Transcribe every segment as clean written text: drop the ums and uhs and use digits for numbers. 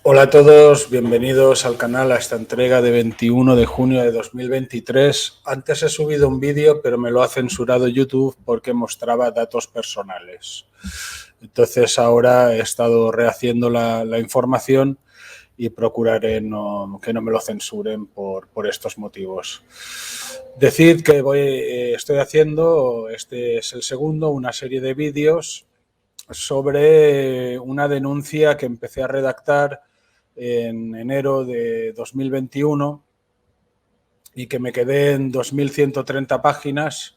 Hola a todos, bienvenidos al canal a esta entrega de 21 de junio de 2023. Antes he subido un vídeo, pero me lo ha censurado YouTube porque mostraba datos personales. Entonces ahora he estado rehaciendo la información y procuraré que no me lo censuren por estos motivos. Decid que estoy haciendo, este es el segundo, una serie de vídeos sobre una denuncia que empecé a redactar en enero de 2021 y que me quedé en 2.130 páginas.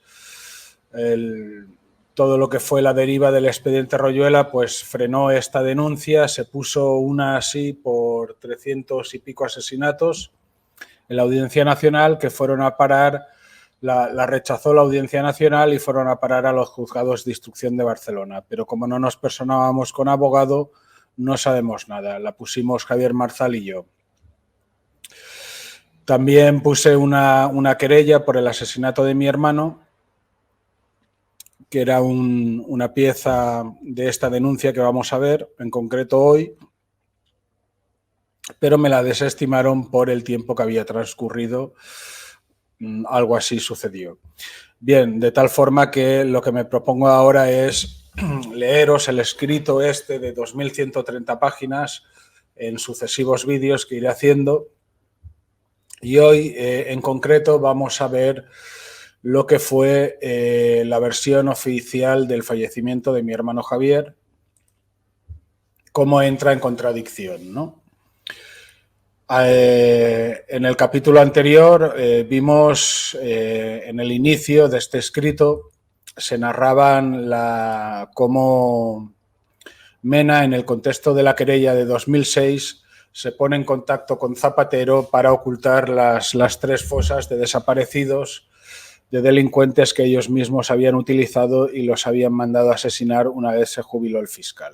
Todo lo que fue la deriva del expediente Royuela pues frenó esta denuncia, se puso una así por 300 y pico asesinatos en la Audiencia Nacional que fueron a parar, la rechazó la Audiencia Nacional y fueron a parar a los juzgados de instrucción de Barcelona. Pero como no nos personábamos con abogado, no sabemos nada. La pusimos Javier Marzal y yo. También puse una querella por el asesinato de mi hermano, que era una pieza de esta denuncia que vamos a ver, en concreto hoy, pero me la desestimaron por el tiempo que había transcurrido. Algo así sucedió. Bien, de tal forma que lo que me propongo ahora es leeros el escrito este de 2.130 páginas en sucesivos vídeos que iré haciendo. Y hoy, en concreto, vamos a ver lo que fue la versión oficial del fallecimiento de mi hermano Javier, cómo entra en contradicción, ¿no? En el capítulo anterior vimos en el inicio de este escrito se narraban cómo Mena, en el contexto de la querella de 2006, se pone en contacto con Zapatero para ocultar las 3 fosas de desaparecidos de delincuentes que ellos mismos habían utilizado y los habían mandado a asesinar una vez se jubiló el fiscal.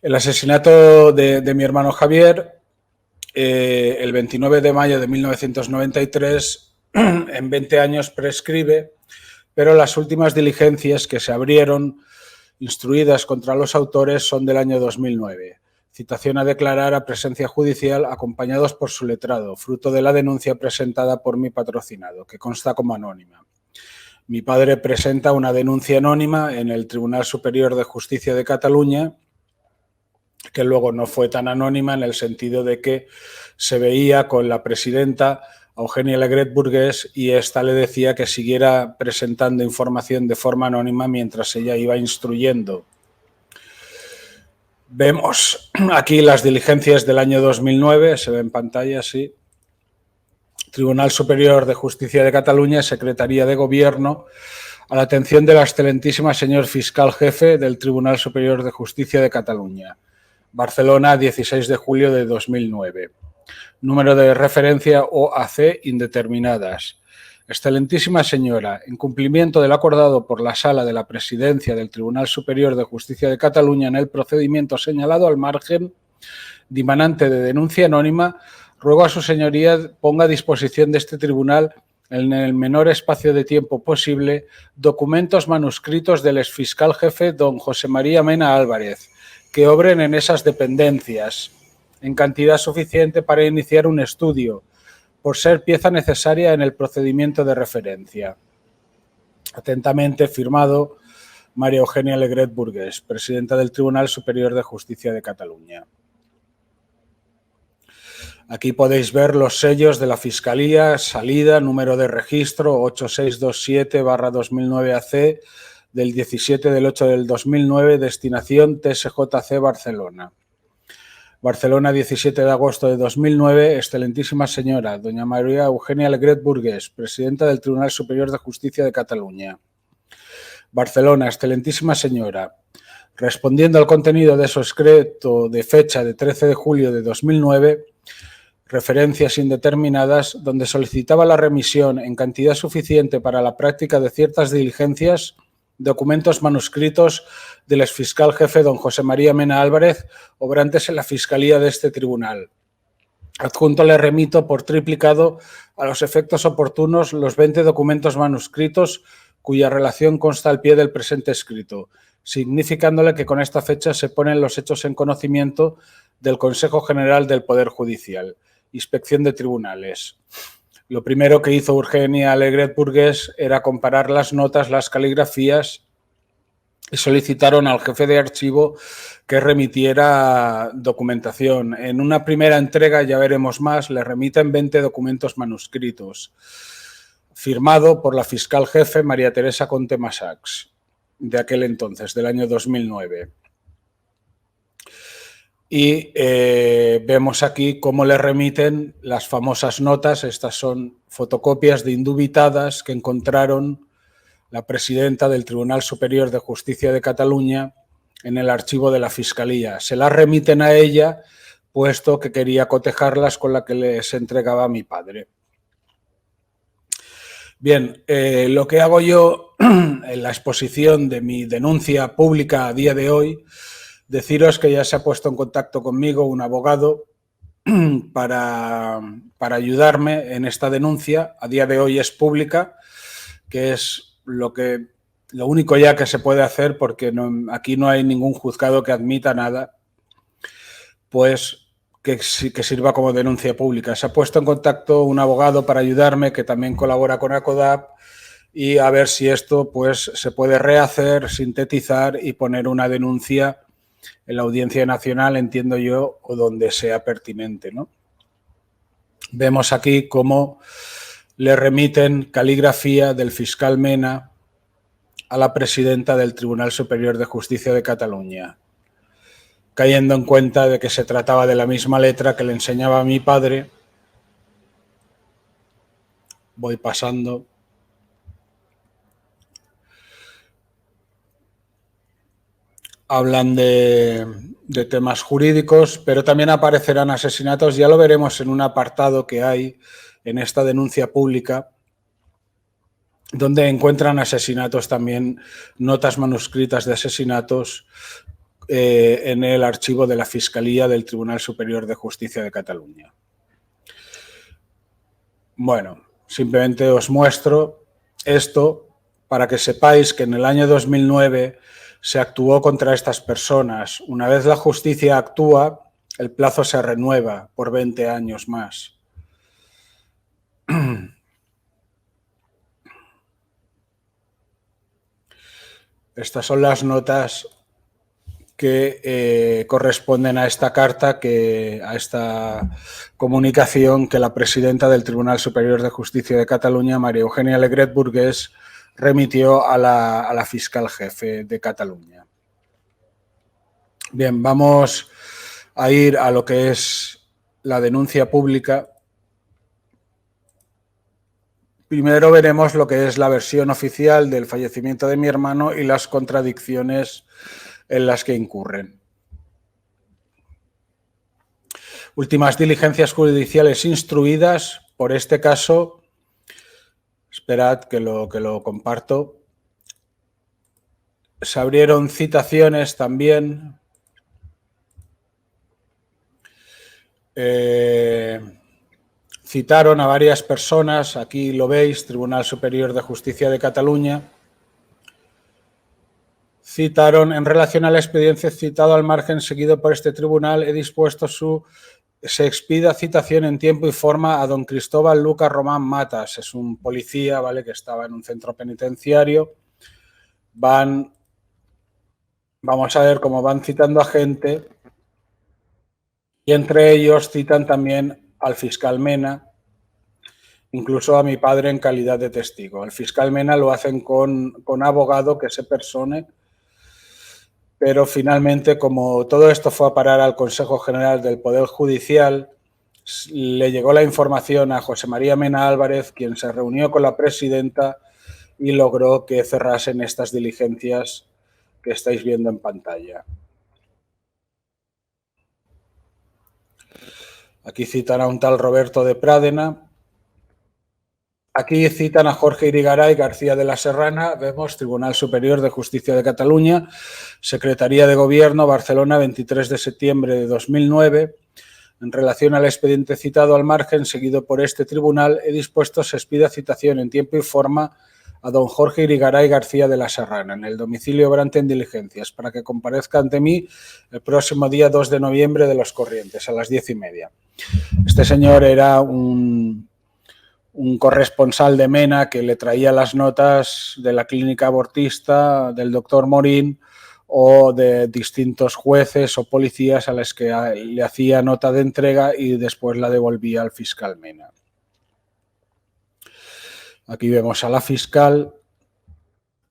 El asesinato de mi hermano Javier, el 29 de mayo de 1993, en 20 años prescribe, pero las últimas diligencias que se abrieron, instruidas contra los autores, son del año 2009. Citación a declarar a presencia judicial acompañados por su letrado, fruto de la denuncia presentada por mi patrocinado, que consta como anónima. Mi padre presenta una denuncia anónima en el Tribunal Superior de Justicia de Cataluña, que luego no fue tan anónima en el sentido de que se veía con la presidenta Eugènia Alegret Burguès y esta le decía que siguiera presentando información de forma anónima mientras ella iba instruyendo. Vemos aquí las diligencias del año 2009, se ve en pantalla, sí. Tribunal Superior de Justicia de Cataluña, Secretaría de Gobierno, a la atención de la excelentísima señor fiscal jefe del Tribunal Superior de Justicia de Cataluña. Barcelona, 16 de julio de 2009. Número de referencia OAC indeterminadas. Excelentísima señora, en cumplimiento del acordado por la Sala de la Presidencia del Tribunal Superior de Justicia de Cataluña en el procedimiento señalado al margen dimanante de denuncia anónima, ruego a su señoría ponga a disposición de este tribunal en el menor espacio de tiempo posible documentos manuscritos del exfiscal jefe don José María Mena Álvarez, que obren en esas dependencias en cantidad suficiente para iniciar un estudio, por ser pieza necesaria en el procedimiento de referencia. Atentamente firmado María Eugènia Alegret Burguès, presidenta del Tribunal Superior de Justicia de Cataluña. Aquí podéis ver los sellos de la Fiscalía, salida, número de registro 8627/2009 AC, del 17 del 8 del 2009, destinación TSJC Barcelona. Barcelona, 17 de agosto de 2009, excelentísima señora, doña María Eugènia Alegret Burguès, presidenta del Tribunal Superior de Justicia de Cataluña. Barcelona, excelentísima señora, respondiendo al contenido de su escrito de fecha de 13 de julio de 2009, referencias indeterminadas, donde solicitaba la remisión en cantidad suficiente para la práctica de ciertas diligencias, documentos manuscritos del exfiscal jefe don José María Mena Álvarez, obrantes en la Fiscalía de este tribunal. Adjunto le remito por triplicado a los efectos oportunos los 20 documentos manuscritos cuya relación consta al pie del presente escrito. significándole que con esta fecha se ponen los hechos en conocimiento del Consejo General del Poder Judicial, Inspección de Tribunales. Lo primero que hizo Eugenia Alegret Burgués era comparar las notas, las caligrafías, y solicitaron al jefe de archivo que remitiera documentación. En una primera entrega, ya veremos más, le remiten 20 documentos manuscritos, firmado por la fiscal jefe María Teresa Conte Massacs, de aquel entonces, del año 2009. Y vemos aquí cómo le remiten las famosas notas. Estas son fotocopias de indubitadas que encontraron la presidenta del Tribunal Superior de Justicia de Cataluña en el archivo de la Fiscalía. Se las remiten a ella, puesto que quería cotejarlas con la que les entregaba a mi padre. Bien, lo que hago yo en la exposición de mi denuncia pública a día de hoy, deciros que ya se ha puesto en contacto conmigo un abogado para ayudarme en esta denuncia. A día de hoy es pública, que es lo único ya que se puede hacer, porque aquí no hay ningún juzgado que admita nada, pues que sirva como denuncia pública. Se ha puesto en contacto un abogado para ayudarme, que también colabora con ACODAP, y a ver si esto pues se puede rehacer, sintetizar y poner una denuncia en la Audiencia Nacional, entiendo yo, o donde sea pertinente, ¿no? Vemos aquí cómo le remiten caligrafía del fiscal Mena a la presidenta del Tribunal Superior de Justicia de Cataluña, cayendo en cuenta de que se trataba de la misma letra que le enseñaba a mi padre. Voy pasando. Hablan de temas jurídicos, pero también aparecerán asesinatos. Ya lo veremos en un apartado que hay en esta denuncia pública, donde encuentran asesinatos también, notas manuscritas de asesinatos en el archivo de la Fiscalía del Tribunal Superior de Justicia de Cataluña. Bueno, simplemente os muestro esto para que sepáis que en el año 2009 se actuó contra estas personas. Una vez la justicia actúa, el plazo se renueva por 20 años más. Estas son las notas que corresponden a esta carta, a esta comunicación que la presidenta del Tribunal Superior de Justicia de Cataluña, María Eugenia Alegret Burgués, remitió a la fiscal jefe de Cataluña. Bien, vamos a ir a lo que es la denuncia pública. Primero veremos lo que es la versión oficial del fallecimiento de mi hermano y las contradicciones en las que incurren. Últimas diligencias judiciales instruidas. Por este caso, esperad que lo comparto. Se abrieron citaciones también. Citaron a varias personas, aquí lo veis, Tribunal Superior de Justicia de Cataluña. Citaron, en relación al expediente citado al margen seguido por este tribunal, he dispuesto se expida citación en tiempo y forma a don Cristóbal Lucas Román Matas. Es un policía, ¿vale?, que estaba en un centro penitenciario. Vamos a ver cómo van citando a gente, y entre ellos citan también al fiscal Mena, incluso a mi padre en calidad de testigo. El fiscal Mena lo hacen con abogado que se persone, pero finalmente, como todo esto fue a parar al Consejo General del Poder Judicial, le llegó la información a José María Mena Álvarez, quien se reunió con la presidenta y logró que cerrasen estas diligencias que estáis viendo en pantalla. Aquí citan a un tal Roberto de Prádena. Aquí citan a Jorge Irigaray García de la Serrana. Vemos Tribunal Superior de Justicia de Cataluña, Secretaría de Gobierno, Barcelona, 23 de septiembre de 2009. En relación al expediente citado al margen, seguido por este tribunal, he dispuesto se expida citación en tiempo y forma a don Jorge Irigaray García de la Serrana, en el domicilio obrante en Diligencias, para que comparezca ante mí el próximo día 2 de noviembre de los Corrientes, a las 10:30. Este señor era un corresponsal de Mena que le traía las notas de la clínica abortista del doctor Morín o de distintos jueces o policías a los que le hacía nota de entrega y después la devolvía al fiscal Mena. Aquí vemos a la fiscal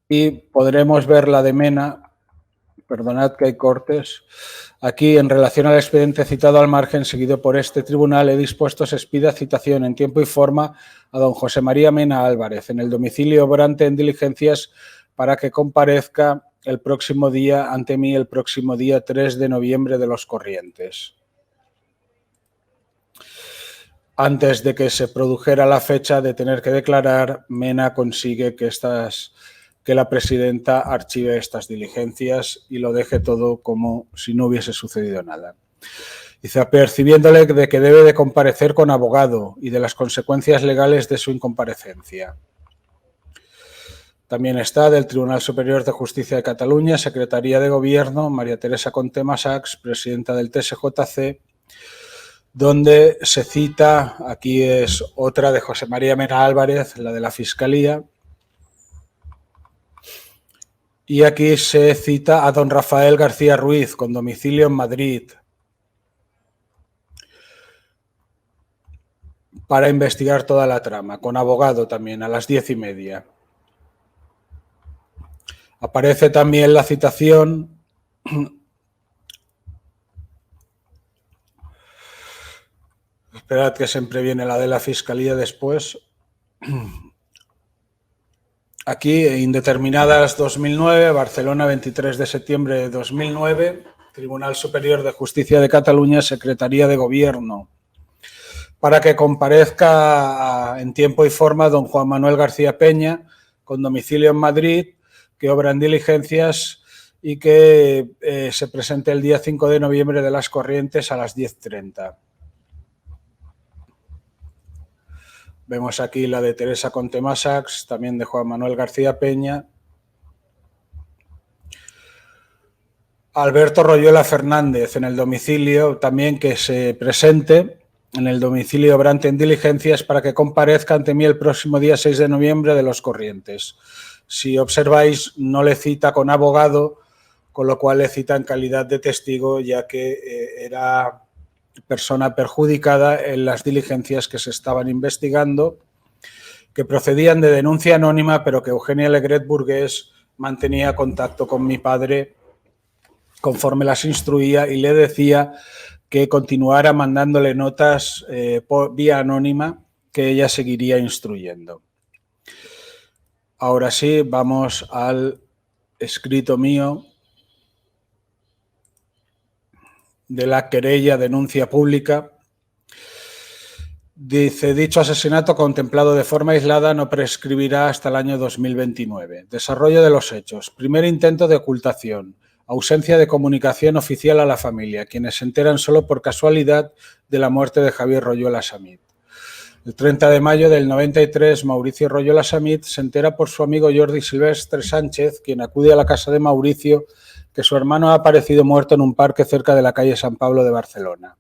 y podremos ver la de Mena. Perdonad que hay cortes. Aquí, en relación al expediente citado al margen, seguido por este tribunal, he dispuesto se expida citación en tiempo y forma a don José María Mena Álvarez, en el domicilio obrante en Diligencias, para que comparezca el próximo día ante mí, el próximo día 3 de noviembre de los Corrientes. Antes de que se produjera la fecha de tener que declarar, Mena consigue que la presidenta archive estas diligencias y lo deje todo como si no hubiese sucedido nada. Dice, apercibiéndole de que debe de comparecer con abogado y de las consecuencias legales de su incomparecencia. También está del Tribunal Superior de Justicia de Cataluña, Secretaría de Gobierno, María Teresa Conte Massacs, presidenta del TSJC, donde se cita, aquí es otra de José María Mena Álvarez, la de la Fiscalía, y aquí se cita a don Rafael García Ruiz, con domicilio en Madrid, para investigar toda la trama, con abogado también, a las 10:30. Aparece también la citación esperad que siempre viene la de la Fiscalía después. Aquí, indeterminadas 2009, Barcelona, 23 de septiembre de 2009, Tribunal Superior de Justicia de Cataluña, Secretaría de Gobierno, para que comparezca en tiempo y forma don Juan Manuel García Peña, con domicilio en Madrid, que obra en Diligencias y que se presente el día 5 de noviembre de las Corrientes a las 10:30. Vemos aquí la de Teresa Conte Massacs, también de Juan Manuel García Peña. Alberto Royuela Fernández, en el domicilio también que se presente en el domicilio obrante en Diligencias para que comparezca ante mí el próximo día 6 de noviembre de los Corrientes. Si observáis, no le cita con abogado, con lo cual le cita en calidad de testigo, ya que era persona perjudicada en las diligencias que se estaban investigando, que procedían de denuncia anónima, pero que Eugenia Legret Burgués mantenía contacto con mi padre conforme las instruía y le decía que continuara mandándole notas por vía anónima, que ella seguiría instruyendo. Ahora sí, vamos al escrito mío de la querella denuncia pública. Dice, dicho asesinato contemplado de forma aislada no prescribirá hasta el año 2029. Desarrollo de los hechos. Primer intento de ocultación. Ausencia de comunicación oficial a la familia, quienes se enteran solo por casualidad de la muerte de Javier Royuela Samit. El 30 de mayo del 93, Mauricio Royuela Samit se entera por su amigo Jordi Silvestre Sánchez, quien acude a la casa de Mauricio, que su hermano ha aparecido muerto en un parque cerca de la calle San Pablo de Barcelona.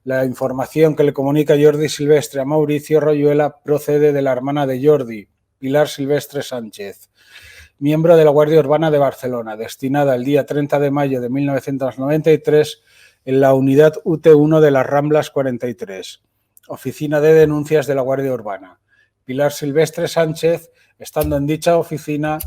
La información que le comunica Jordi Silvestre a Mauricio Royuela procede de la hermana de Jordi, Pilar Silvestre Sánchez, miembro de la Guardia Urbana de Barcelona, destinada el día 30 de mayo de 1993 en la unidad UT1 de las Ramblas 43, Oficina de Denuncias de la Guardia Urbana. Pilar Silvestre Sánchez, estando en dicha oficina,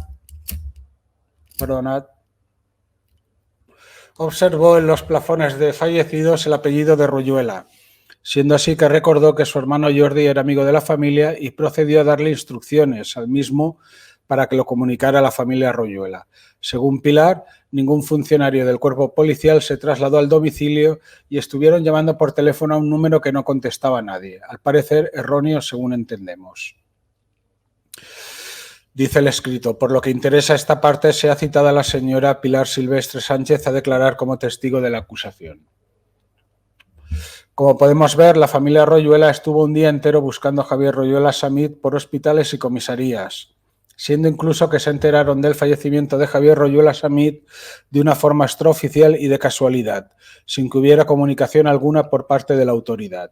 observó en los plafones de fallecidos el apellido de Royuela, siendo así que recordó que su hermano Jordi era amigo de la familia y procedió a darle instrucciones al mismo para que lo comunicara a la familia Royuela. Según Pilar, ningún funcionario del cuerpo policial se trasladó al domicilio y estuvieron llamando por teléfono a un número que no contestaba a nadie, al parecer erróneo según entendemos. Dice el escrito, por lo que interesa esta parte, se ha citado a la señora Pilar Silvestre Sánchez a declarar como testigo de la acusación. Como podemos ver, la familia Royuela estuvo un día entero buscando a Javier Royuela Samit por hospitales y comisarías, siendo incluso que se enteraron del fallecimiento de Javier Royuela Samit de una forma extraoficial y de casualidad, sin que hubiera comunicación alguna por parte de la autoridad.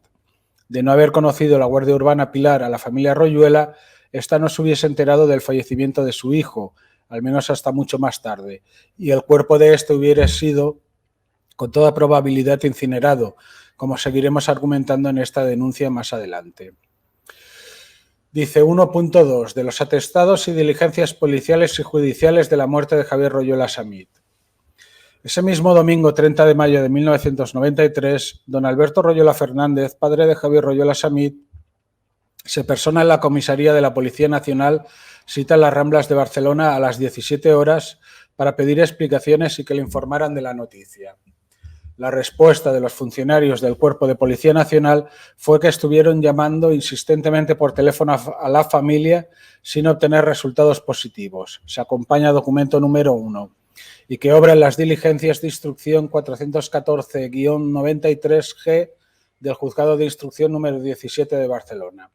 De no haber conocido la Guardia Urbana Pilar a la familia Royuela, esta no se hubiese enterado del fallecimiento de su hijo, al menos hasta mucho más tarde, y el cuerpo de este hubiera sido, con toda probabilidad, incinerado, como seguiremos argumentando en esta denuncia más adelante. Dice 1.2 de los atestados y diligencias policiales y judiciales de la muerte de Javier Royuela Samit. Ese mismo domingo 30 de mayo de 1993, don Alberto Royuela Fernández, padre de Javier Royuela Samit, se persona en la comisaría de la Policía Nacional, cita en las Ramblas de Barcelona a las 17 horas para pedir explicaciones y que le informaran de la noticia. La respuesta de los funcionarios del Cuerpo de Policía Nacional fue que estuvieron llamando insistentemente por teléfono a la familia sin obtener resultados positivos. Se acompaña documento número 1 y que obran las diligencias de instrucción 414-93G del Juzgado de Instrucción número 17 de Barcelona.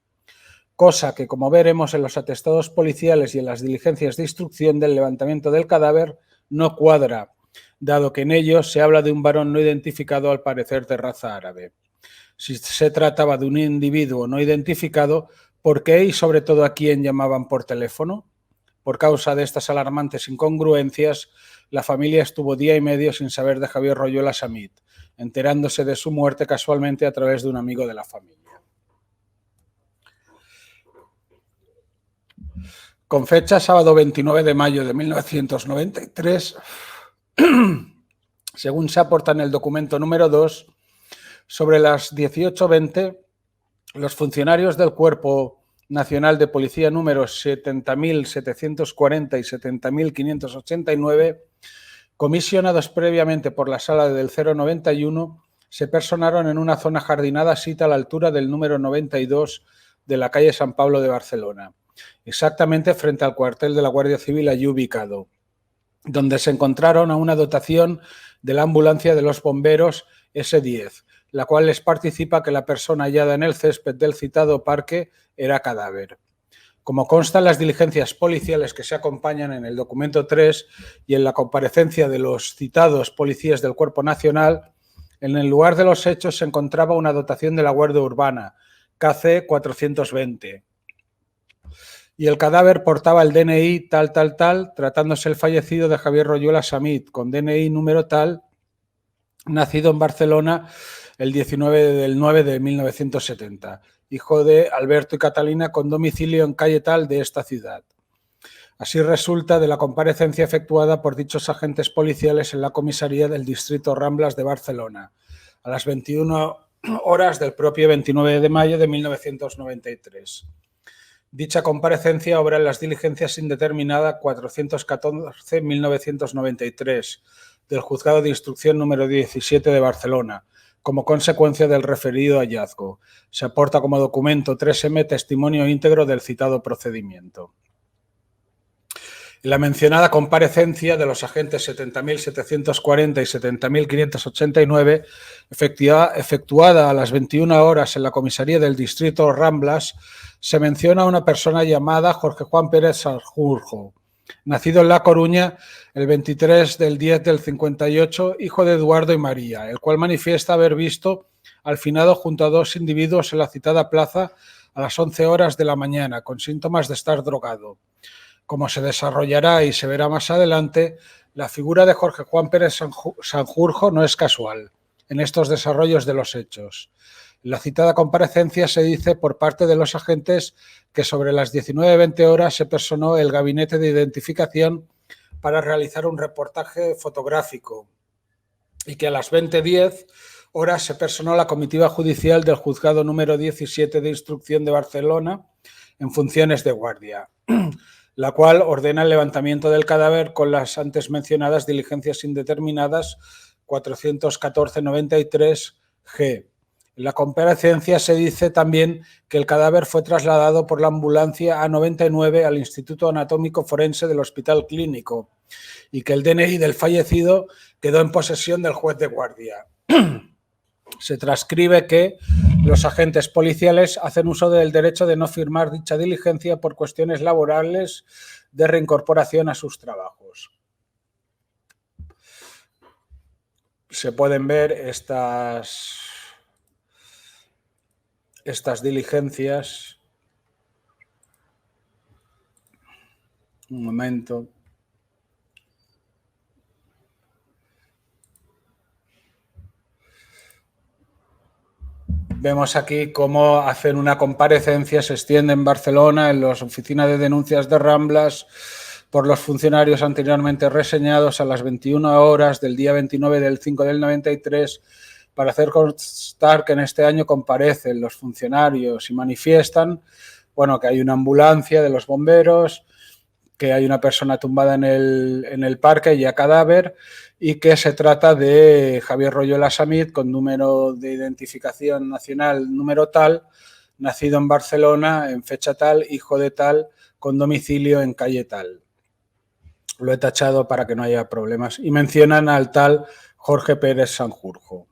Cosa que, como veremos en los atestados policiales y en las diligencias de instrucción del levantamiento del cadáver, no cuadra, dado que en ellos se habla de un varón no identificado, al parecer de raza árabe. Si se trataba de un individuo no identificado, ¿por qué y sobre todo a quién llamaban por teléfono? Por causa de estas alarmantes incongruencias, la familia estuvo día y medio sin saber de Javier Royuela Samit, enterándose de su muerte casualmente a través de un amigo de la familia. Con fecha sábado 29 de mayo de 1993, según se aporta en el documento número 2, sobre las 18:20, los funcionarios del Cuerpo Nacional de Policía números 70.740 y 70.589, comisionados previamente por la sala del 091, se personaron en una zona jardinada sita a la altura del número 92 de la calle San Pablo de Barcelona, exactamente frente al cuartel de la Guardia Civil allí ubicado, donde se encontraron a una dotación de la ambulancia de los bomberos S10, la cual les participa que la persona hallada en el césped del citado parque era cadáver. Como consta en las diligencias policiales que se acompañan en el documento 3 y en la comparecencia de los citados policías del Cuerpo Nacional, en el lugar de los hechos se encontraba una dotación de la Guardia Urbana, KC 420. Y el cadáver portaba el DNI tal, tratándose el fallecido de Javier Royuela Samit, con DNI número tal, nacido en Barcelona el 19 del 9 de 1970, hijo de Alberto y Catalina, con domicilio en calle tal de esta ciudad. Así resulta de la comparecencia efectuada por dichos agentes policiales en la comisaría del distrito Ramblas de Barcelona, a las 21 horas del propio 29 de mayo de 1993. Dicha comparecencia obra en las diligencias indeterminada 414-1993 del Juzgado de Instrucción número 17 de Barcelona, como consecuencia del referido hallazgo. Se aporta como documento 3M testimonio íntegro del citado procedimiento. En la mencionada comparecencia de los agentes 70.740 y 70.589, efectuada a las 21 horas en la comisaría del distrito Ramblas, se menciona a una persona llamada Jorge Juan Pérez Sanjurjo, nacido en La Coruña el 23 del 10 del 58, hijo de Eduardo y María, el cual manifiesta haber visto al finado junto a dos individuos en la citada plaza a las 11 horas de la mañana, con síntomas de estar drogado. Como se desarrollará y se verá más adelante, la figura de Jorge Juan Pérez Sanjurjo no es casual en estos desarrollos de los hechos. En la citada comparecencia se dice por parte de los agentes que sobre las 19:20 horas se personó el gabinete de identificación para realizar un reportaje fotográfico y que a las 20:10 horas se personó la comitiva judicial del juzgado número 17 de instrucción de Barcelona en funciones de guardia, la cual ordena el levantamiento del cadáver con las antes mencionadas diligencias indeterminadas 414-93G. En la comparecencia se dice también que el cadáver fue trasladado por la ambulancia A99 al Instituto Anatómico Forense del Hospital Clínico y que el DNI del fallecido quedó en posesión del juez de guardia. Se transcribe que los agentes policiales hacen uso del derecho de no firmar dicha diligencia por cuestiones laborales de reincorporación a sus trabajos. Se pueden ver estas diligencias. Un momento. Vemos aquí cómo hacen una comparecencia, se extiende en Barcelona, en las oficinas de denuncias de Ramblas, por los funcionarios anteriormente reseñados a las 21 horas del día 29 del 5 del 93, para hacer constar que en este año comparecen los funcionarios y manifiestan, bueno, que hay una ambulancia de los bomberos, que hay una persona tumbada en el parque ya cadáver, y que se trata de Javier Royola Samit, con número de identificación nacional número tal, nacido en Barcelona en fecha tal, hijo de tal, con domicilio en calle tal. Lo he tachado para que no haya problemas. Y mencionan al tal Jorge Pérez Sanjurjo.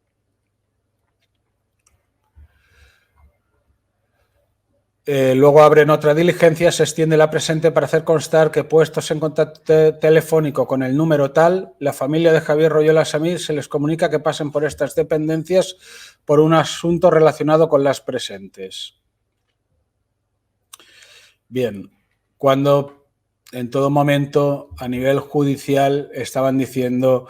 Luego abren otra diligencia, se extiende la presente para hacer constar que, puestos en contacto telefónico con el número tal, la familia de Javier Royola Samit se les comunica que pasen por estas dependencias por un asunto relacionado con las presentes. Bien, cuando en todo momento a nivel judicial estaban diciendo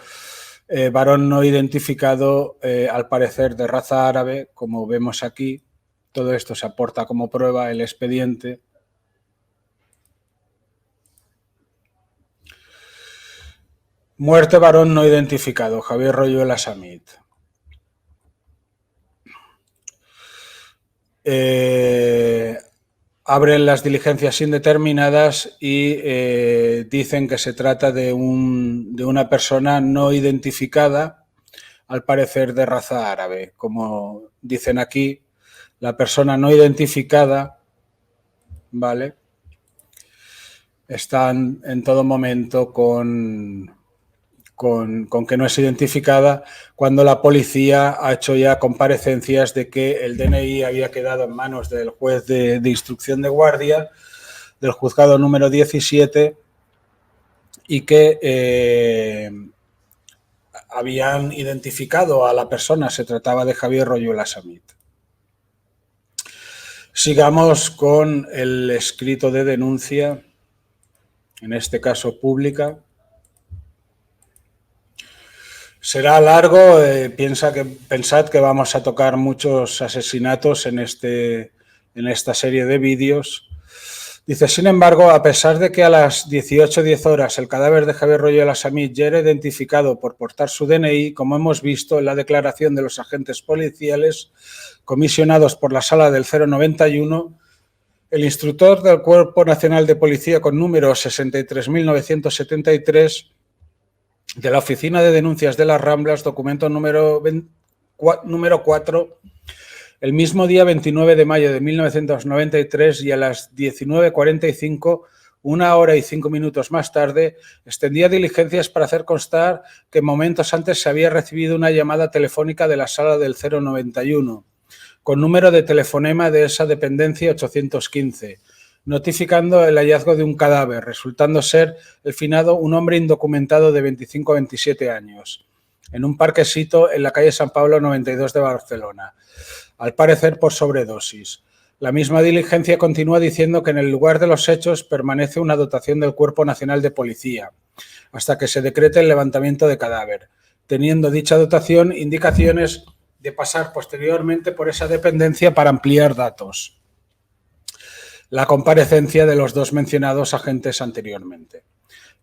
varón no identificado, al parecer de raza árabe, como vemos aquí. Todo esto se aporta como prueba el expediente. Muerte varón no identificado, Javier Royola Samit. Abren las diligencias indeterminadas y dicen que se trata de una persona no identificada, al parecer de raza árabe. Como dicen aquí, la persona no identificada, ¿vale?, están en todo momento con que no es identificada, cuando la policía ha hecho ya comparecencias de que el DNI había quedado en manos del juez de instrucción de guardia, del juzgado número 17, y que habían identificado a la persona, se trataba de Javier Royola Samit. Sigamos con el escrito de denuncia, en este caso pública. Será largo, pensad que vamos a tocar muchos asesinatos en esta serie de vídeos. Dice, sin embargo, a pesar de que a las 18:10 horas el cadáver de Javier Royola Samit ya era identificado por portar su DNI, como hemos visto en la declaración de los agentes policiales comisionados por la Sala del 091, el instructor del Cuerpo Nacional de Policía con número 63.973 de la Oficina de Denuncias de las Ramblas, documento número 4, el mismo día 29 de mayo de 1993 y a las 19:45, 1 hora y 5 minutos más tarde, extendía diligencias para hacer constar que momentos antes se había recibido una llamada telefónica de la Sala del 091, con número de telefonema de esa dependencia 815, notificando el hallazgo de un cadáver, resultando ser el finado un hombre indocumentado de 25 a 27 años, en un parquecito en la calle San Pablo 92 de Barcelona, al parecer por sobredosis. La misma diligencia continúa diciendo que en el lugar de los hechos permanece una dotación del Cuerpo Nacional de Policía, hasta que se decrete el levantamiento de cadáver, teniendo dicha dotación indicaciones de pasar posteriormente por esa dependencia para ampliar datos. La comparecencia de los dos mencionados agentes anteriormente.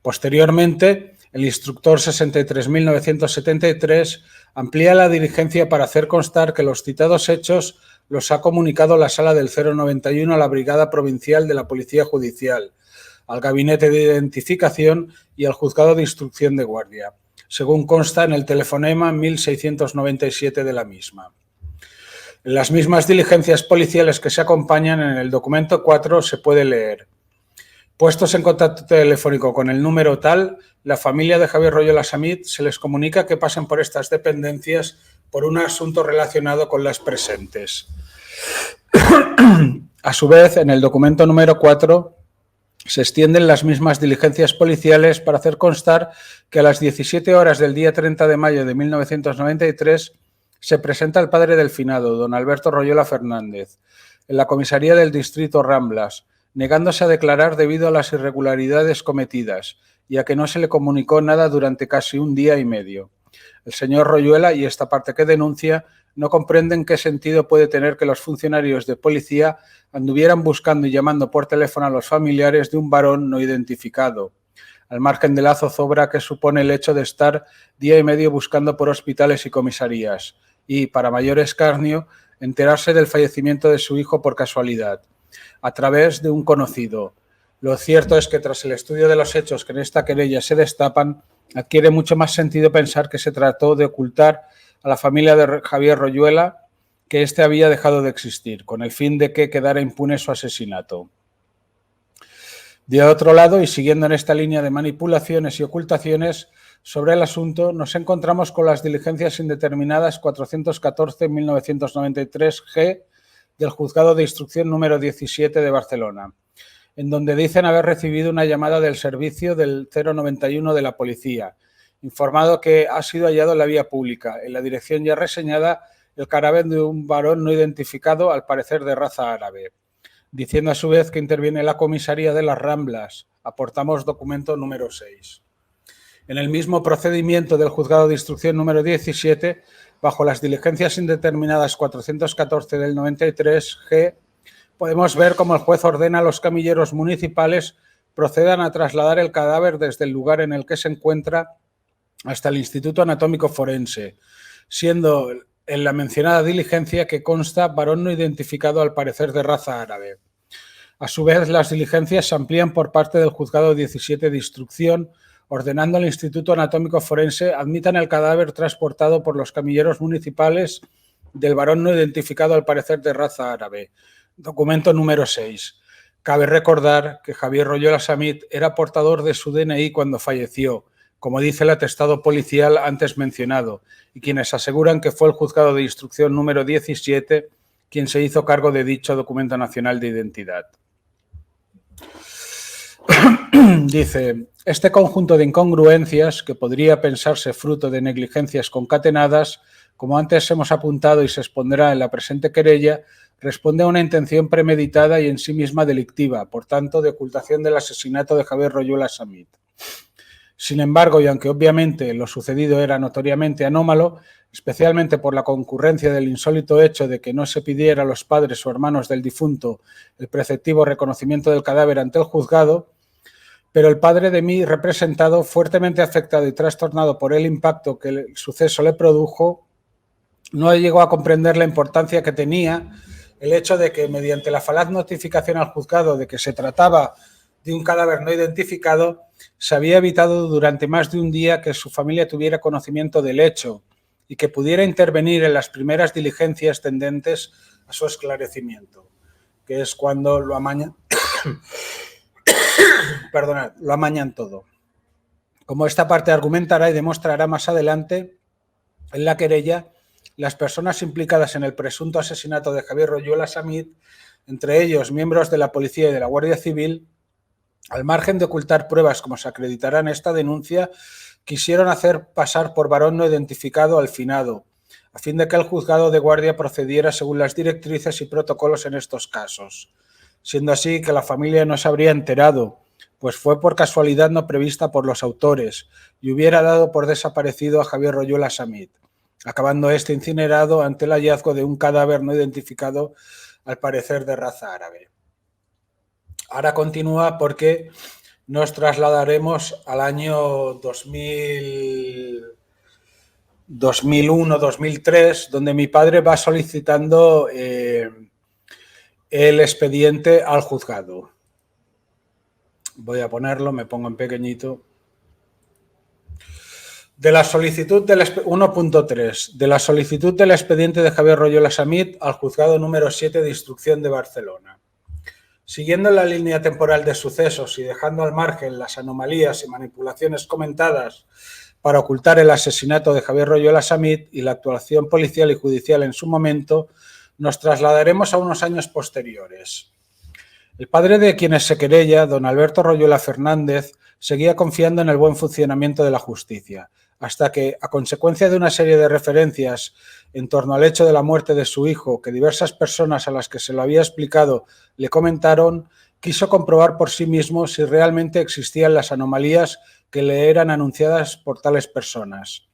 Posteriormente, el instructor 63.973 amplía la diligencia para hacer constar que los citados hechos los ha comunicado la Sala del 091 a la Brigada Provincial de la Policía Judicial, al Gabinete de Identificación y al Juzgado de Instrucción de Guardia, según consta en el telefonema 1697 de la misma. En las mismas diligencias policiales que se acompañan, en el documento 4 se puede leer: puestos en contacto telefónico con el número tal, la familia de Javier Royola Samit se les comunica que pasen por estas dependencias por un asunto relacionado con las presentes. A su vez, en el documento número 4 se extienden las mismas diligencias policiales para hacer constar que a las 17 horas del día 30 de mayo de 1993 se presenta el padre del finado, don Alberto Royola Fernández, en la comisaría del distrito Ramblas, negándose a declarar debido a las irregularidades cometidas y a que no se le comunicó nada durante casi un día y medio. El señor Royuela y esta parte que denuncia no comprenden qué sentido puede tener que los funcionarios de policía anduvieran buscando y llamando por teléfono a los familiares de un varón no identificado, al margen de la zozobra que supone el hecho de estar día y medio buscando por hospitales y comisarías y, para mayor escarnio, enterarse del fallecimiento de su hijo por casualidad, a través de un conocido. Lo cierto es que tras el estudio de los hechos que en esta querella se destapan, adquiere mucho más sentido pensar que se trató de ocultar a la familia de Javier Royuela que éste había dejado de existir, con el fin de que quedara impune su asesinato. De otro lado, y siguiendo en esta línea de manipulaciones y ocultaciones sobre el asunto, nos encontramos con las diligencias indeterminadas 414-1993-G del Juzgado de Instrucción número 17 de Barcelona, en donde dicen haber recibido una llamada del servicio del 091 de la policía, informado que ha sido hallado en la vía pública, en la dirección ya reseñada, el cadáver de un varón no identificado, al parecer de raza árabe, diciendo a su vez que interviene la comisaría de las Ramblas. Aportamos documento número 6. En el mismo procedimiento del Juzgado de Instrucción número 17, bajo las diligencias indeterminadas 414 del 93-G, podemos ver cómo el juez ordena a los camilleros municipales procedan a trasladar el cadáver desde el lugar en el que se encuentra hasta el Instituto Anatómico Forense, siendo en la mencionada diligencia que consta varón no identificado, al parecer de raza árabe. A su vez, las diligencias se amplían por parte del Juzgado 17 de Instrucción, ordenando al Instituto Anatómico Forense admitan el cadáver transportado por los camilleros municipales del varón no identificado, al parecer de raza árabe. Documento número 6. Cabe recordar que Javier Royola Samit era portador de su DNI cuando falleció, como dice el atestado policial antes mencionado, y quienes aseguran que fue el Juzgado de Instrucción número 17 quien se hizo cargo de dicho documento nacional de identidad. Dice, este conjunto de incongruencias, que podría pensarse fruto de negligencias concatenadas, como antes hemos apuntado y se expondrá en la presente querella, responde a una intención premeditada y en sí misma delictiva, por tanto, de ocultación del asesinato de Javier Royola Samit. Sin embargo, y aunque obviamente lo sucedido era notoriamente anómalo, especialmente por la concurrencia del insólito hecho de que no se pidiera a los padres o hermanos del difunto el preceptivo reconocimiento del cadáver ante el juzgado, pero el padre de mi representado, fuertemente afectado y trastornado por el impacto que el suceso le produjo, no llegó a comprender la importancia que tenía el hecho de que, mediante la falaz notificación al juzgado de que se trataba de un cadáver no identificado, se había evitado durante más de un día que su familia tuviera conocimiento del hecho y que pudiera intervenir en las primeras diligencias tendentes a su esclarecimiento, que es cuando lo amañan, lo amañan todo. Como esta parte argumentará y demostrará más adelante en la querella, las personas implicadas en el presunto asesinato de Javier Royola Samit, entre ellos miembros de la Policía y de la Guardia Civil, al margen de ocultar pruebas como se acreditará en esta denuncia, quisieron hacer pasar por varón no identificado al finado, a fin de que el juzgado de guardia procediera según las directrices y protocolos en estos casos, siendo así que la familia no se habría enterado, pues fue por casualidad no prevista por los autores y hubiera dado por desaparecido a Javier Royola Samit, acabando este incinerado ante el hallazgo de un cadáver no identificado, al parecer de raza árabe. Ahora continúa porque nos trasladaremos al año 2001-2003, donde mi padre va solicitando el expediente al juzgado. Voy a ponerlo, me pongo en pequeñito. De la solicitud del 1.3, de la solicitud del expediente de Javier Royola Samit al juzgado número 7 de Instrucción de Barcelona. Siguiendo la línea temporal de sucesos y dejando al margen las anomalías y manipulaciones comentadas para ocultar el asesinato de Javier Royola Samit y la actuación policial y judicial en su momento, nos trasladaremos a unos años posteriores. El padre de quienes se querella, don Alberto Royuela Fernández, seguía confiando en el buen funcionamiento de la justicia, hasta que, a consecuencia de una serie de referencias en torno al hecho de la muerte de su hijo que diversas personas a las que se lo había explicado le comentaron, quiso comprobar por sí mismo si realmente existían las anomalías que le eran anunciadas por tales personas.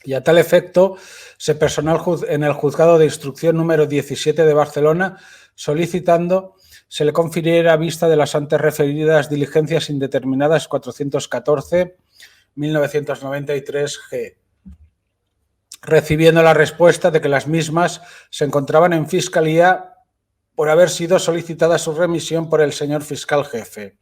Y a tal efecto, se personó en el juzgado de instrucción número 17 de Barcelona solicitando se le confiriera vista de las antes referidas diligencias indeterminadas 414-1993-G, recibiendo la respuesta de que las mismas se encontraban en Fiscalía por haber sido solicitada su remisión por el señor fiscal jefe.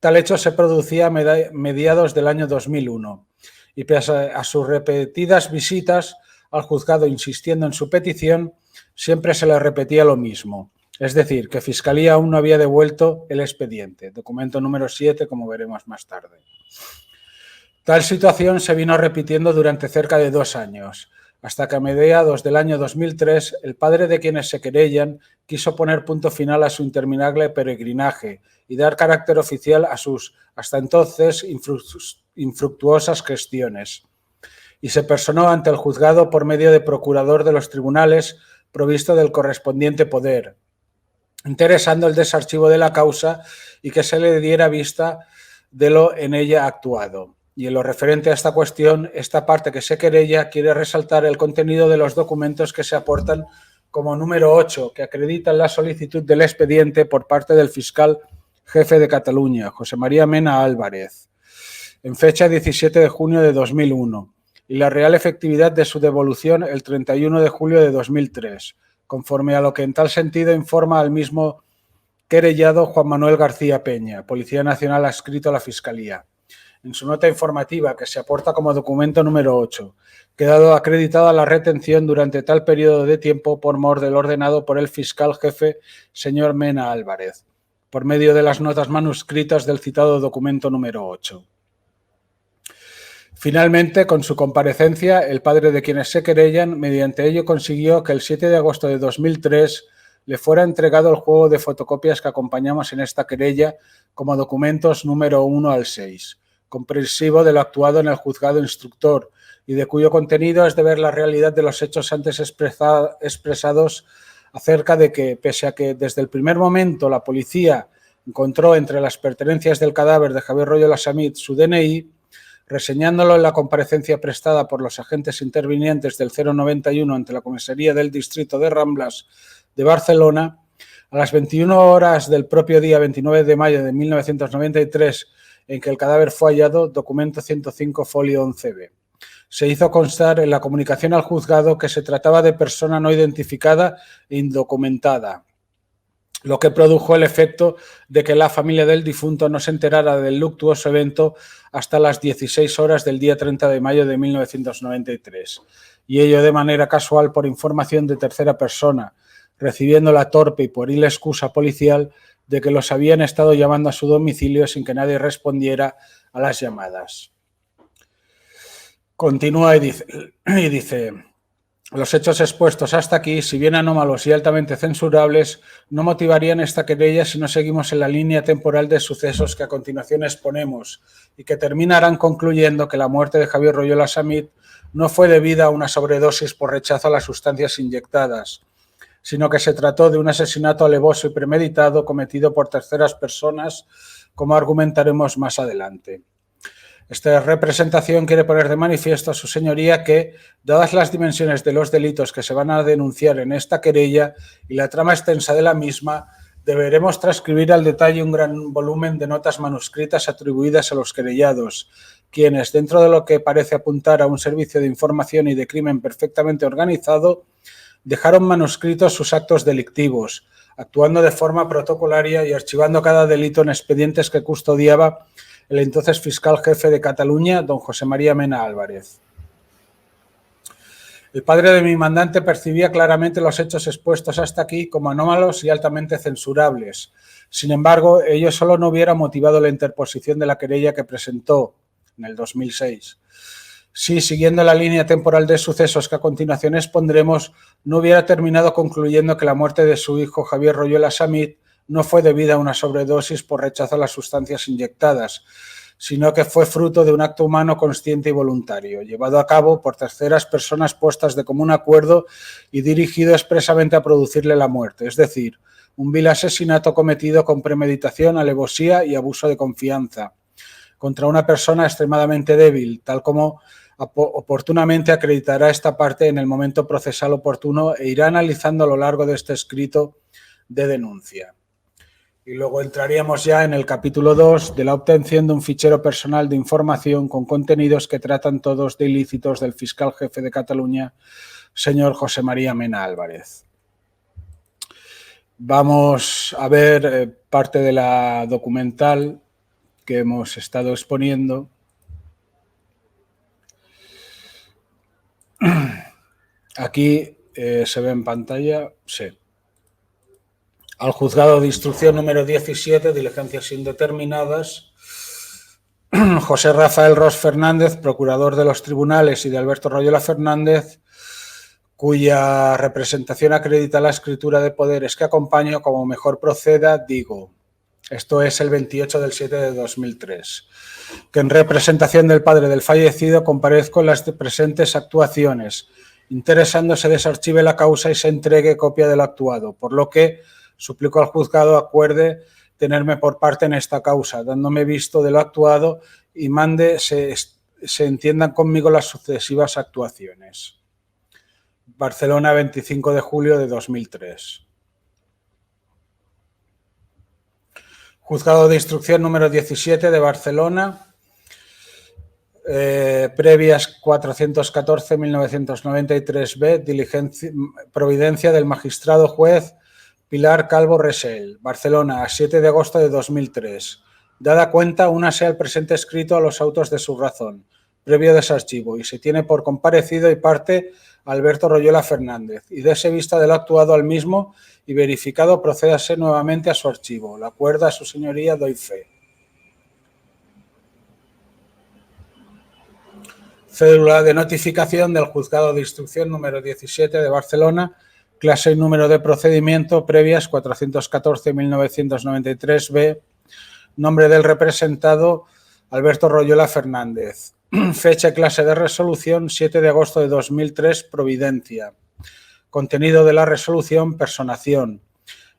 Tal hecho se producía a mediados del año 2001 y pese a sus repetidas visitas al juzgado insistiendo en su petición, siempre se le repetía lo mismo. Es decir, que Fiscalía aún no había devuelto el expediente, documento número 7, como veremos más tarde. Tal situación se vino repitiendo durante cerca de 2 años, hasta que a mediados del año 2003 el padre de quienes se querellan quiso poner punto final a su interminable peregrinaje y dar carácter oficial a sus, hasta entonces, infructuosas gestiones. Y se personó ante el juzgado por medio de procurador de los tribunales provisto del correspondiente poder, interesando el desarchivo de la causa y que se le diera vista de lo en ella actuado. Y en lo referente a esta cuestión, esta parte que se querella quiere resaltar el contenido de los documentos que se aportan como número 8, que acreditan la solicitud del expediente por parte del fiscal jefe de Cataluña, José María Mena Álvarez, en fecha 17 de junio de 2001, y la real efectividad de su devolución el 31 de julio de 2003, conforme a lo que en tal sentido informa al mismo querellado Juan Manuel García Peña, Policía Nacional adscrito a la Fiscalía, en su nota informativa que se aporta como documento número 8, quedado acreditada la retención durante tal periodo de tiempo por mor del ordenado por el fiscal jefe señor Mena Álvarez, por medio de las notas manuscritas del citado documento número 8. Finalmente, con su comparecencia, el padre de quienes se querellan, mediante ello consiguió que el 7 de agosto de 2003 le fuera entregado el juego de fotocopias que acompañamos en esta querella como documentos número 1 al 6, comprensivo de lo actuado en el juzgado instructor y de cuyo contenido es de ver la realidad de los hechos antes expresados acerca de que, pese a que desde el primer momento la policía encontró entre las pertenencias del cadáver de Javier Royuela Samit su DNI, reseñándolo en la comparecencia prestada por los agentes intervinientes del 091 ante la comisaría del distrito de Ramblas de Barcelona, a las 21 horas del propio día 29 de mayo de 1993, en que el cadáver fue hallado, documento 105 folio 11b. Se hizo constar en la comunicación al juzgado que se trataba de persona no identificada e indocumentada, lo que produjo el efecto de que la familia del difunto no se enterara del luctuoso evento hasta las 16 horas del día 30 de mayo de 1993, y ello de manera casual por información de tercera persona, recibiendo la torpe y pueril excusa policial de que los habían estado llamando a su domicilio sin que nadie respondiera a las llamadas. Continúa y dice: los hechos expuestos hasta aquí, si bien anómalos y altamente censurables, no motivarían esta querella si no seguimos en la línea temporal de sucesos que a continuación exponemos y que terminarán concluyendo que la muerte de Javier Royuela Samit no fue debida a una sobredosis por rechazo a las sustancias inyectadas, sino que se trató de un asesinato alevoso y premeditado cometido por terceras personas, como argumentaremos más adelante. Esta representación quiere poner de manifiesto a su señoría que, dadas las dimensiones de los delitos que se van a denunciar en esta querella y la trama extensa de la misma, deberemos transcribir al detalle un gran volumen de notas manuscritas atribuidas a los querellados, quienes, dentro de lo que parece apuntar a un servicio de información y de crimen perfectamente organizado, dejaron manuscritos sus actos delictivos, actuando de forma protocolaria y archivando cada delito en expedientes que custodiaba el entonces fiscal jefe de Cataluña, don José María Mena Álvarez. El padre de mi mandante percibía claramente los hechos expuestos hasta aquí como anómalos y altamente censurables. Sin embargo, ello solo no hubiera motivado la interposición de la querella que presentó en el 2006. Si, siguiendo la línea temporal de sucesos que a continuación expondremos, no hubiera terminado concluyendo que la muerte de su hijo Javier Royuela Samit no fue debida a una sobredosis por rechazo a las sustancias inyectadas, sino que fue fruto de un acto humano consciente y voluntario, llevado a cabo por terceras personas puestas de común acuerdo y dirigido expresamente a producirle la muerte, es decir, un vil asesinato cometido con premeditación, alevosía y abuso de confianza contra una persona extremadamente débil, tal como oportunamente acreditará esta parte en el momento procesal oportuno e irá analizando a lo largo de este escrito de denuncia. Y luego entraríamos ya en el capítulo 2 de la obtención de un fichero personal de información con contenidos que tratan todos de ilícitos del fiscal jefe de Cataluña, señor José María Mena Álvarez. Vamos a ver parte de la documental que hemos estado exponiendo. Aquí se ve en pantalla, sí. Al juzgado de instrucción número 17, diligencias indeterminadas, José Rafael Ros Fernández, procurador de los tribunales, y de Alberto Royola Fernández, cuya representación acredita la escritura de poderes que acompaño, como mejor proceda, digo. Esto es el 28 del 7 de 2003. Que en representación del padre del fallecido comparezco en las presentes actuaciones, interesándose desarchive la causa y se entregue copia del actuado, por lo que suplico al juzgado acuerde tenerme por parte en esta causa, dándome visto de lo actuado y mande se entiendan conmigo las sucesivas actuaciones. Barcelona, 25 de julio de 2003. Juzgado de instrucción número 17 de Barcelona, previas 414-1993B, providencia del magistrado juez Pilar Calvo Resell, Barcelona, a 7 de agosto de 2003. Dada cuenta, únase al presente escrito a los autos de su razón, previo desarchivo, y se tiene por comparecido y parte Alberto Royola Fernández, y dese vista del actuado al mismo y verificado procédase nuevamente a su archivo. La acuerda a su señoría, doy fe. Cédula de notificación del juzgado de instrucción número 17 de Barcelona, clase y número de procedimiento previas 414-1993B, nombre del representado Alberto Royola Fernández, fecha y clase de resolución 7 de agosto de 2003, providencia. Contenido de la resolución, personación.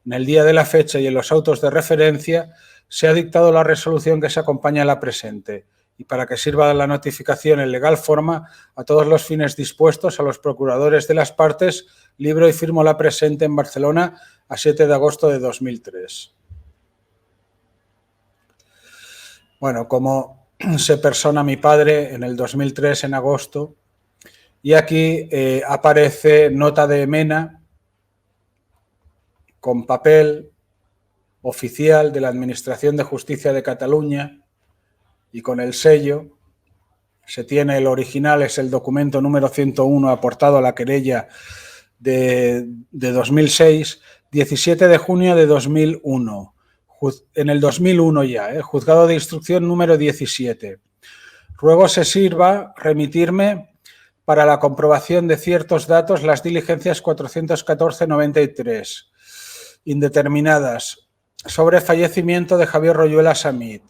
En el día de la fecha y en los autos de referencia se ha dictado la resolución que se acompaña a la presente y para que sirva de la notificación en legal forma a todos los fines dispuestos a los procuradores de las partes, libro y firmo la presente en Barcelona a 7 de agosto de 2003. Bueno, como se persona mi padre en el 2003 en agosto, y aquí aparece nota de Mena con papel oficial de la Administración de Justicia de Cataluña y con el sello. Se tiene el original, es el documento número 101 aportado a la querella de 2006, 17 de junio de 2001. En el 2001 ya, juzgado de instrucción número 17. Ruego se sirva remitirme para la comprobación de ciertos datos las diligencias 414-93, indeterminadas, sobre fallecimiento de Javier Royola Samit,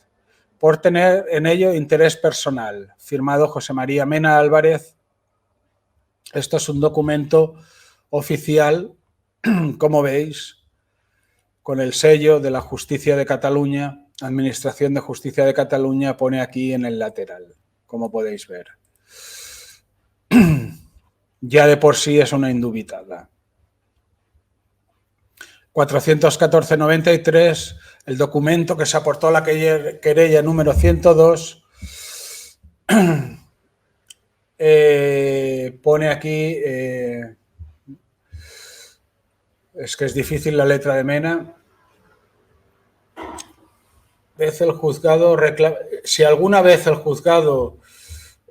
por tener en ello interés personal. Firmado José María Mena Álvarez. Esto es un documento oficial, como veis, con el sello de la Justicia de Cataluña, Administración de Justicia de Cataluña, pone aquí en el lateral, como podéis ver. Ya de por sí es una indubitada. 414-93, el documento que se aportó a la querella número 102, pone aquí, es que es difícil la letra de Mena. Si alguna vez el juzgado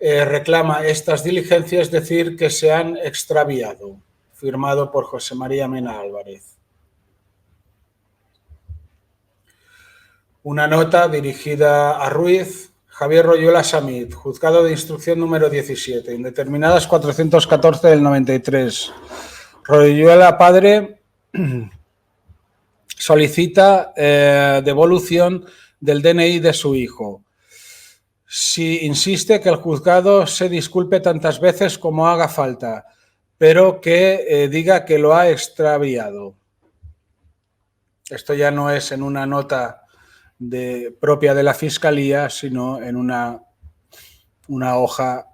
reclama estas diligencias, es decir, que se han extraviado. Firmado por José María Mena Álvarez. Una nota dirigida a Ruiz, Javier Royola Samit, juzgado de instrucción número 17, indeterminadas 414 del 93. Royola padre solicita devolución del DNI de su hijo. Si insiste que el juzgado se disculpe tantas veces como haga falta, pero que diga que lo ha extraviado. Esto ya no es en una nota propia de la Fiscalía, sino en una hoja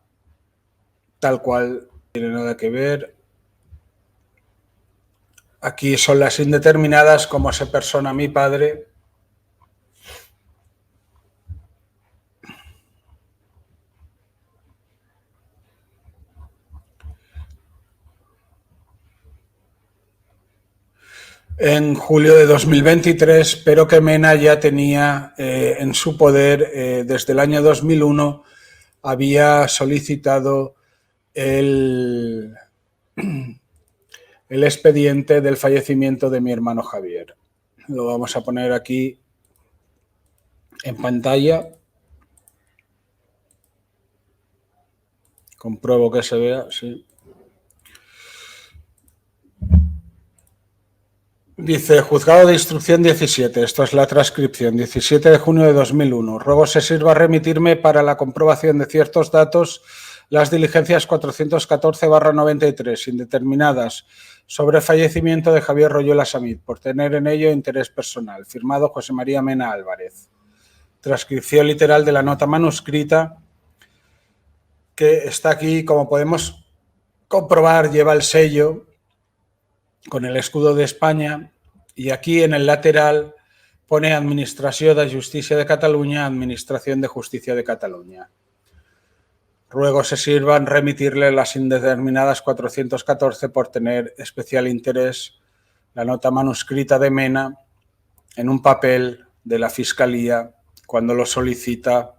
tal cual, no tiene nada que ver. Aquí son las indeterminadas, como se persona mi padre. En julio de 2023, pero que Mena ya tenía en su poder, desde el año 2001, había solicitado el expediente del fallecimiento de mi hermano Javier. Lo vamos a poner aquí en pantalla. Compruebo que se vea, sí. Dice, Juzgado de Instrucción 17, esto es la transcripción, 17 de junio de 2001. Ruego se sirva remitirme para la comprobación de ciertos datos las diligencias 414/93, indeterminadas, sobre fallecimiento de Javier Royuela Samit, por tener en ello interés personal. Firmado José María Mena Álvarez. Transcripción literal de la nota manuscrita, que está aquí, como podemos comprobar, lleva el sello con el escudo de España, y aquí en el lateral pone Administració de Justícia de Cataluña, Administración de Justicia de Cataluña. Ruego se sirvan remitirle las indeterminadas 414 por tener especial interés, la nota manuscrita de Mena, en un papel de la Fiscalía cuando lo solicita.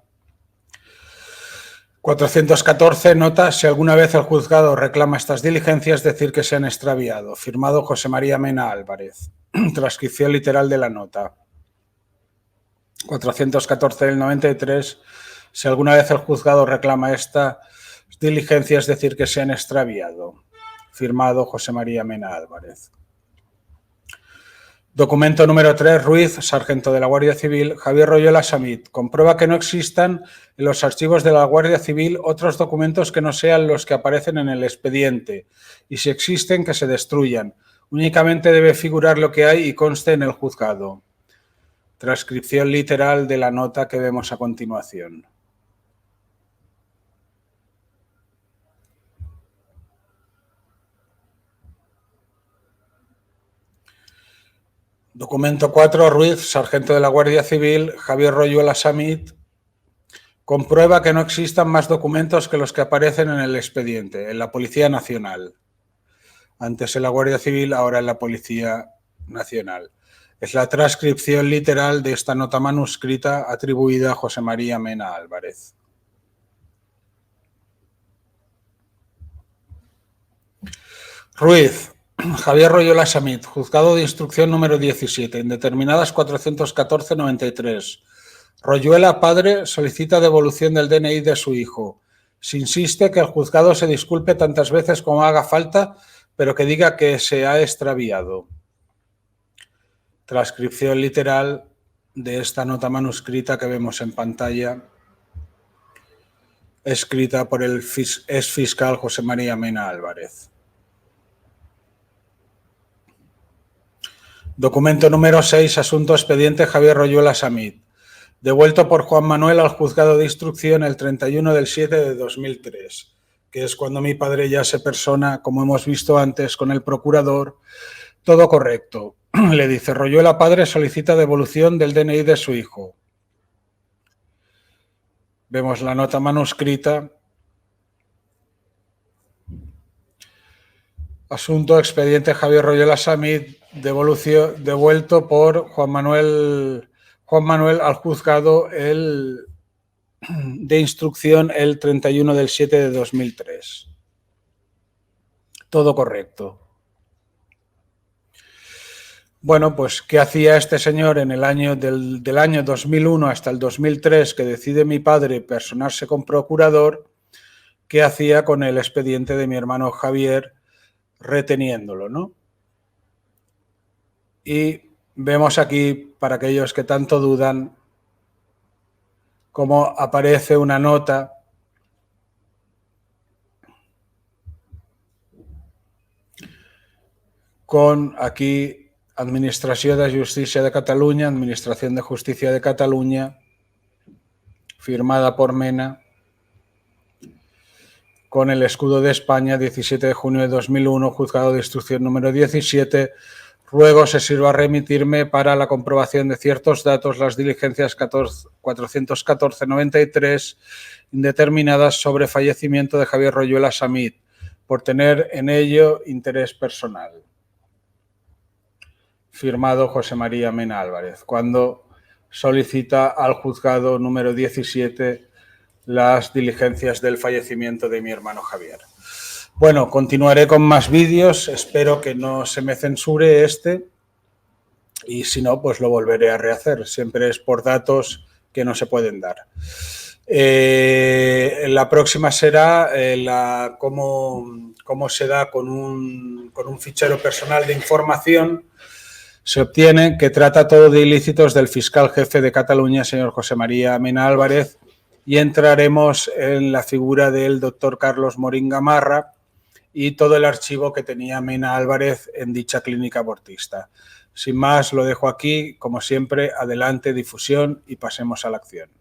414 nota, si alguna vez el juzgado reclama estas diligencias, decir que se han extraviado. Firmado José María Mena Álvarez. Transcripción literal de la nota. 414 del 93, si alguna vez el juzgado reclama estas diligencias, decir que se han extraviado. Firmado José María Mena Álvarez. Documento número 3, Ruiz, sargento de la Guardia Civil, Javier Royuela Samit. Comprueba que no existan en los archivos de la Guardia Civil otros documentos que no sean los que aparecen en el expediente, y si existen, que se destruyan. Únicamente debe figurar lo que hay y conste en el juzgado. Transcripción literal de la nota que vemos a continuación. Documento 4, Ruiz, sargento de la Guardia Civil, Javier Royuela Samit. Comprueba que no existan más documentos que los que aparecen en el expediente, en la Policía Nacional. Antes en la Guardia Civil, ahora en la Policía Nacional. Es la transcripción literal de esta nota manuscrita atribuida a José María Mena Álvarez. Ruiz, Javier Royuela Samit, Juzgado de Instrucción número 17, indeterminadas 414/93. Royuela, padre, solicita devolución del DNI de su hijo. Se insiste que el juzgado se disculpe tantas veces como haga falta, pero que diga que se ha extraviado. Transcripción literal de esta nota manuscrita que vemos en pantalla, escrita por el exfiscal José María Mena Álvarez. Documento número 6, asunto expediente Javier Royuela Samit. Devuelto por Juan Manuel al juzgado de instrucción el 31 del 7 de 2003, que es cuando mi padre ya se persona, como hemos visto antes, con el procurador. Todo correcto. Le dice, Royuela padre solicita devolución del DNI de su hijo. Vemos la nota manuscrita. Asunto expediente Javier Royuela Samit, devuelto por Juan Manuel al juzgado de instrucción el 31 del 7 de 2003. Todo correcto. Bueno, pues, ¿qué hacía este señor en el año del año 2001 hasta el 2003, que decide mi padre personarse con procurador? ¿Qué hacía con el expediente de mi hermano Javier reteniéndolo, ¿no? Y vemos aquí, para aquellos que tanto dudan, cómo aparece una nota con aquí Administració de Justícia de Cataluña, Administración de Justicia de Cataluña, firmada por Mena, con el escudo de España, 17 de junio de 2001, juzgado de instrucción número 17. Ruego se sirva a remitirme para la comprobación de ciertos datos las diligencias 414-93 indeterminadas sobre fallecimiento de Javier Royuela Samit, por tener en ello interés personal. Firmado José María Mena Álvarez, cuando solicita al juzgado número 17 las diligencias del fallecimiento de mi hermano Javier. Bueno, continuaré con más vídeos, espero que no se me censure y si no, pues lo volveré a rehacer. Siempre es por datos que no se pueden dar. La próxima será cómo se da con un fichero personal de información. Se obtiene que trata todo de ilícitos del fiscal jefe de Cataluña, señor José María Mena Álvarez, y entraremos en la figura del doctor Carlos Morín Gamarra y todo el archivo que tenía Mena Álvarez en dicha clínica abortista. Sin más, lo dejo aquí. Como siempre, adelante, difusión y pasemos a la acción.